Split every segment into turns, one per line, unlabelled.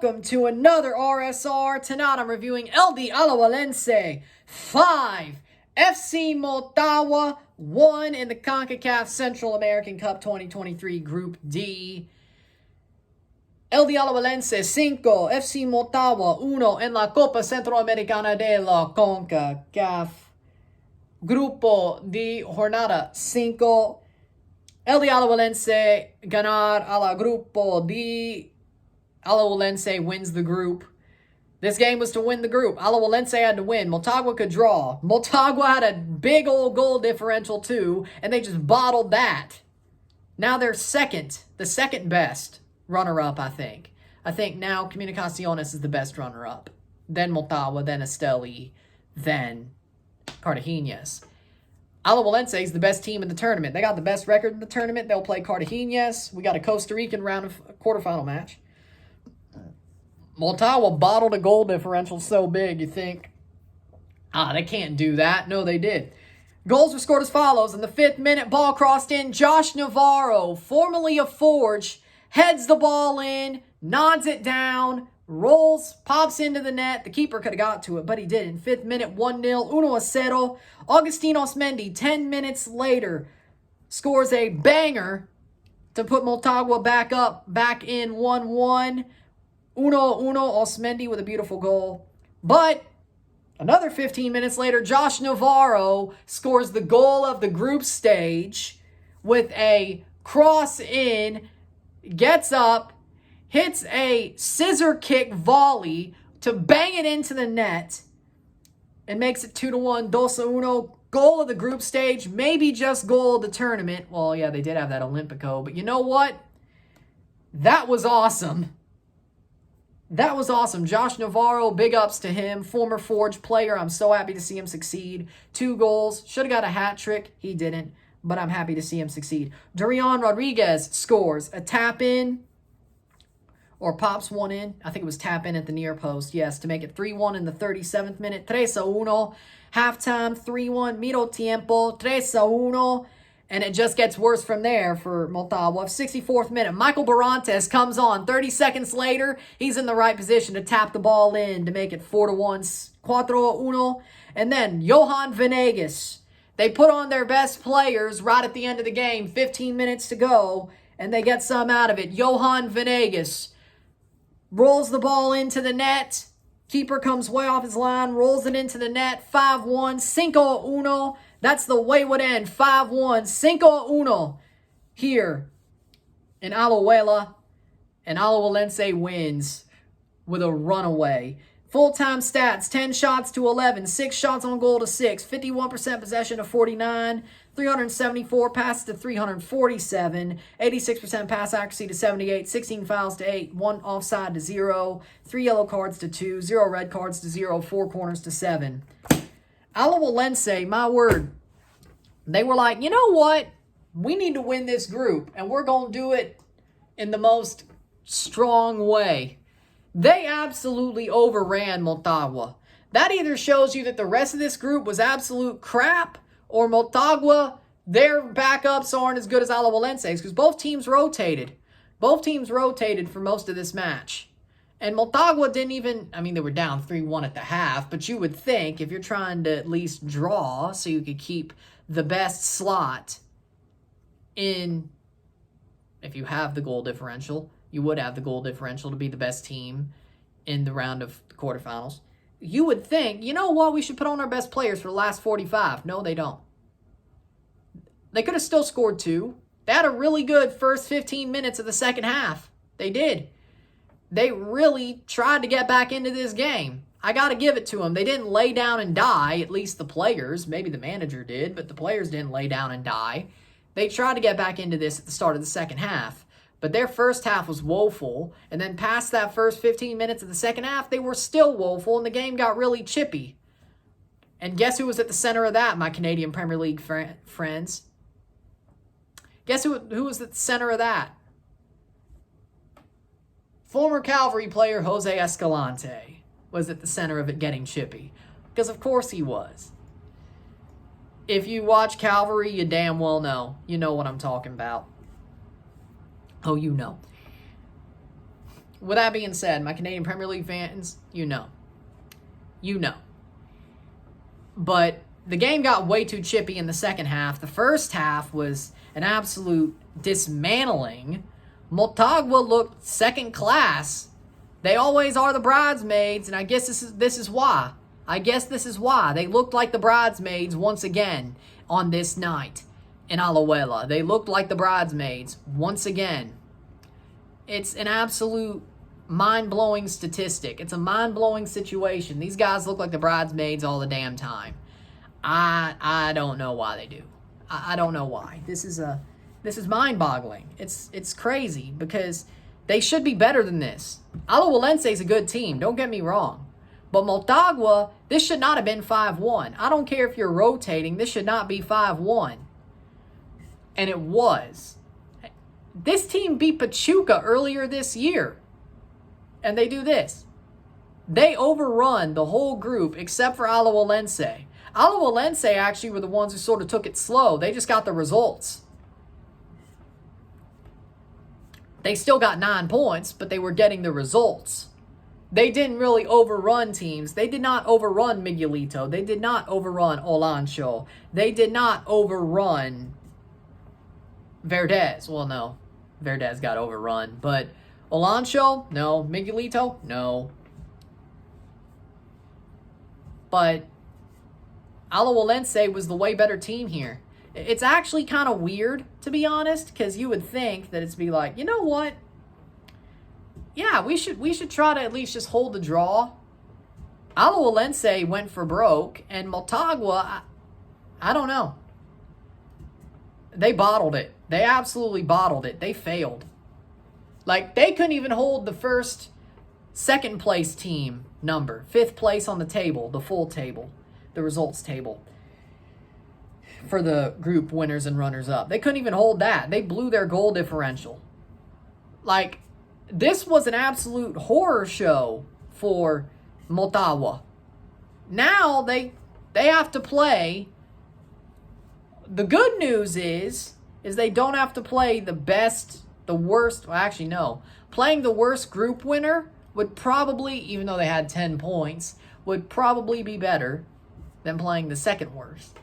welcome to another RSR. Tonight I'm reviewing Alajuelense 5, FC Motagua 1 in the CONCACAF Central American Cup 2023 Group D. Alajuelense 5, FC Motagua 1 en la Copa Centroamericana de la CONCACAF. Grupo de Jornada 5. Alajuelense ganar a la Grupo D. Alajuelense wins the group. This game was to win the group. Alajuelense had to win. Motagua could draw. Motagua had a big old goal differential too, and they just bottled that. Now they're second, the second best runner-up, I think. I think now Comunicaciones is the best runner-up. Then Motagua, then Esteli, then Cartagenas. Alajuelense is the best team in the tournament. They got the best record in the tournament. They'll play Cartagenas. We got a Costa Rican round of quarterfinal match. Motagua bottled a goal differential so big, you think, they can't do that. No, they did. Goals were scored as follows. In the 5th minute, ball crossed in. Josh Navarro, formerly of Forge, heads the ball in, nods it down, rolls, pops into the net. The keeper could have got to it, but he didn't. 5th minute, 1-0, 1-0. Agustin Osmendi, 10 minutes later, scores a banger to put Motagua back in 1-1. 1-1, Osmendi with a beautiful goal. But another 15 minutes later, Josh Navarro scores the goal of the group stage with a cross in, gets up, hits a scissor kick volley to bang it into the net, and makes it 2-1, 2-1. Goal of the group stage, maybe just goal of the tournament. Well, yeah, they did have that Olympico, but you know what? That was awesome. That was awesome. Josh Navarro, big ups to him. Former Forge player. I'm so happy to see him succeed. 2 goals. Should have got a hat trick. He didn't, but I'm happy to see him succeed. Dorian Rodriguez scores a tap in, or pops one in. I think it was tap in at the near post. Yes, to make it 3-1 in the 37th minute. 3-1. Halftime, 3-1. Miro tiempo, 3-1. And it just gets worse from there for Motagua. 64th minute, Michael Barantes comes on. 30 seconds later, he's in the right position to tap the ball in to make it 4-1, 4-1. And then Johan Venegas. They put on their best players right at the end of the game. 15 minutes to go, and they get some out of it. Johan Venegas rolls the ball into the net. Keeper comes way off his line, rolls it into the net. 5-1, 5-1. That's the way it would end. 5-1, 5-1 here in Alajuela. And Alajuelense wins with a runaway. Full-time stats, 10 shots to 11, 6 shots on goal to 6, 51% possession to 49, 374 passes to 347, 86% pass accuracy to 78, 16 fouls to 8, 1 offside to 0, 3 yellow cards to 2, 0 red cards to 0, 4 corners to 7. Alajuelense, my word, they were like, you know what? We need to win this group, and we're going to do it in the most strong way. They absolutely overran Motagua. That either shows you that the rest of this group was absolute crap, or Motagua, their backups aren't as good as Alajuelense's, because both teams rotated. Both teams rotated for most of this match. And Motagua didn't even, they were down 3-1 at the half, but you would think if you're trying to at least draw so you could keep the best slot in, if you have the goal differential, you would have the goal differential to be the best team in the round of the quarterfinals. You would think, you know what, we should put on our best players for the last 45. No, they don't. They could have still scored 2. They had a really good first 15 minutes of the second half. They did. They really tried to get back into this game. I got to give it to them. They didn't lay down and die, at least the players. Maybe the manager did, but the players didn't lay down and die. They tried to get back into this at the start of the second half. But their first half was woeful, and then past that first 15 minutes of the second half, they were still woeful, and the game got really chippy. And guess who was at the center of that, my Canadian Premier League friends? Guess who was at the center of that? Former Calvary player Jose Escalante was at the center of it getting chippy. Because of course he was. If you watch Calvary, you damn well know. You know what I'm talking about. Oh, you know. with that being said, my Canadian Premier League fans, you know. But the game got way too chippy in the second half. The first half was an absolute dismantling. Motagua looked second class. They always are the bridesmaids, and I guess this is why. They looked like the bridesmaids once again on this night in Alajuela. They looked like the bridesmaids once again. It's an absolute mind-blowing statistic. It's a mind-blowing situation. These guys look like the bridesmaids all the damn time. I don't know why they do. I don't know why. This is mind-boggling. It's crazy because they should be better than this. Alajuelense is a good team, don't get me wrong. But Motagua, this should not have been 5-1. I don't care if you're rotating, this should not be 5-1. And it was. This team beat Pachuca earlier this year. And they do this. They overrun the whole group except for Alajuelense. Alajuelense actually were the ones who sort of took it slow. They just got the results. They still got 9 points, but they were getting the results. They didn't really overrun teams. They did not overrun Miguelito. They did not overrun Olancho. They did not overrun Verdez. Well, no. Verdez got overrun. But Olancho? No. Miguelito? No. But Alajuelense was the way better team here. It's actually kind of weird, to be honest, because you would think that it's be like, you know what? Yeah, we should try to at least just hold the draw. Alajuelense went for broke, and Motagua, I don't know. They bottled it. They absolutely bottled it. They failed. Like, they couldn't even hold the second place team number. 5th place on the table, the full table, the results table for the group winners and runners-up. They couldn't even hold that. They blew their goal differential. Like, this was an absolute horror show for Motagua. Now they have to play. The good news is they don't have to play the worst. Well, actually, no. Playing the worst group winner would probably, even though they had 10 points, would probably be better than playing the second worst.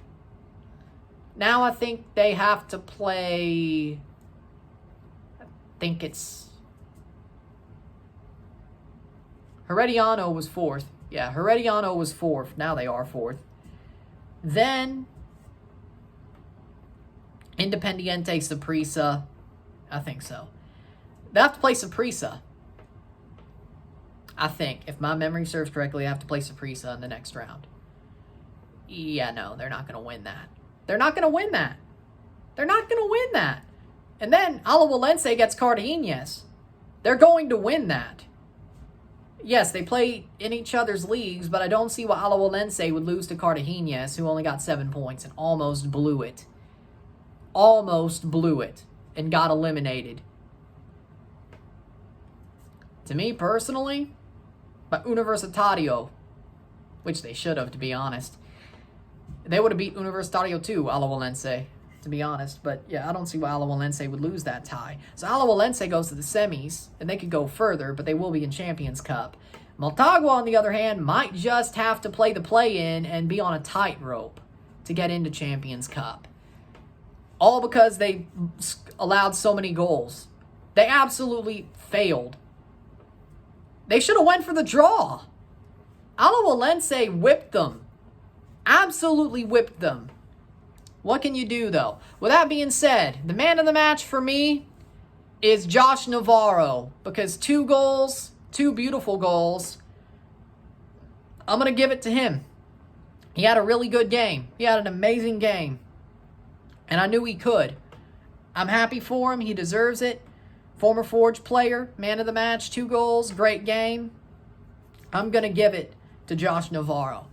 Now I think they have to play, I think it's, Herediano was 4th. Yeah, Herediano was 4th. Now they are 4th. Then Independiente Saprissa. I think so. They have to play Saprissa. I think. If my memory serves correctly, they have to play Saprissa in the next round. Yeah, no, they're not going to win that. They're not going to win that. They're not going to win that. And then Alajuelense gets Cartaginés. They're going to win that. Yes, they play in each other's leagues, but I don't see why Alajuelense would lose to Cartaginés, who only got 7 points and almost blew it. Almost blew it and got eliminated. To me, personally, by Universitario, which they should have, to be honest. They would have beat Universitario too, Alajuelense, to be honest. But yeah, I don't see why Alajuelense would lose that tie. So Alajuelense goes to the semis, and they could go further, but they will be in Champions Cup. Motagua, on the other hand, might just have to play the play-in and be on a tightrope to get into Champions Cup. All because they allowed so many goals. They absolutely failed. They should have went for the draw. Alajuelense whipped them. Absolutely whipped them. What can you do, though? With that being said, the man of the match for me is Josh Navarro. Because 2 goals, 2 beautiful goals. I'm going to give it to him. He had a really good game. He had an amazing game. And I knew he could. I'm happy for him. He deserves it. Former Forge player, man of the match, 2 goals, great game. I'm going to give it to Josh Navarro.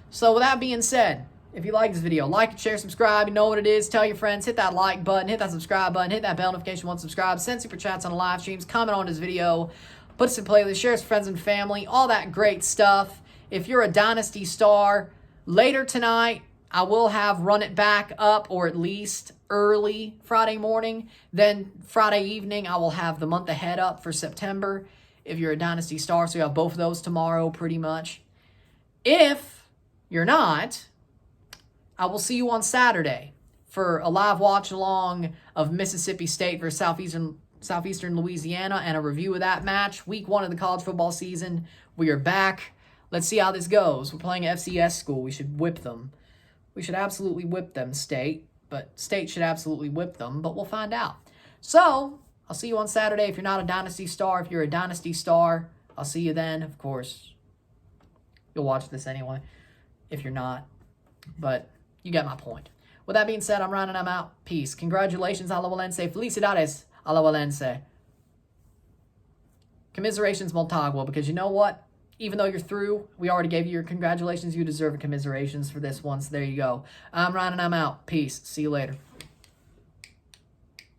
So with that being said, if you like this video, like it, share, subscribe. You know what it is. Tell your friends. Hit that like button. Hit that subscribe button. Hit that bell notification once subscribed. Send super chats on the live streams. Comment on this video. Put us in playlist. Share with friends and family. All that great stuff. If you're a Dynasty star, later tonight, I will have Run It Back up, or at least early Friday morning. Then Friday evening, I will have the month ahead up for September. if you're a Dynasty Star. So you have both of those tomorrow pretty much. If you're not, I will see you on Saturday for a live watch along of Mississippi State versus Southeastern Louisiana and a review of that match. Week 1 of the college football season. We are back. Let's see how this goes. We're playing FCS school. We should whip them. We should absolutely whip them, State. But State should absolutely whip them, but we'll find out. So, I'll see you on Saturday if you're not a Dynasty Star. If you're a Dynasty Star, I'll see you then. Of course, you'll watch this anyway if you're not. But you get my point. With that being said, I'm Ryan and I'm out. Peace. Congratulations, Alajuelense. Felicidades, Alajuelense. Commiserations, Motagua, because you know what? Even though you're through, we already gave you your congratulations. You deserve a commiserations for this one, so there you go. I'm Ryan and I'm out. Peace. See you later.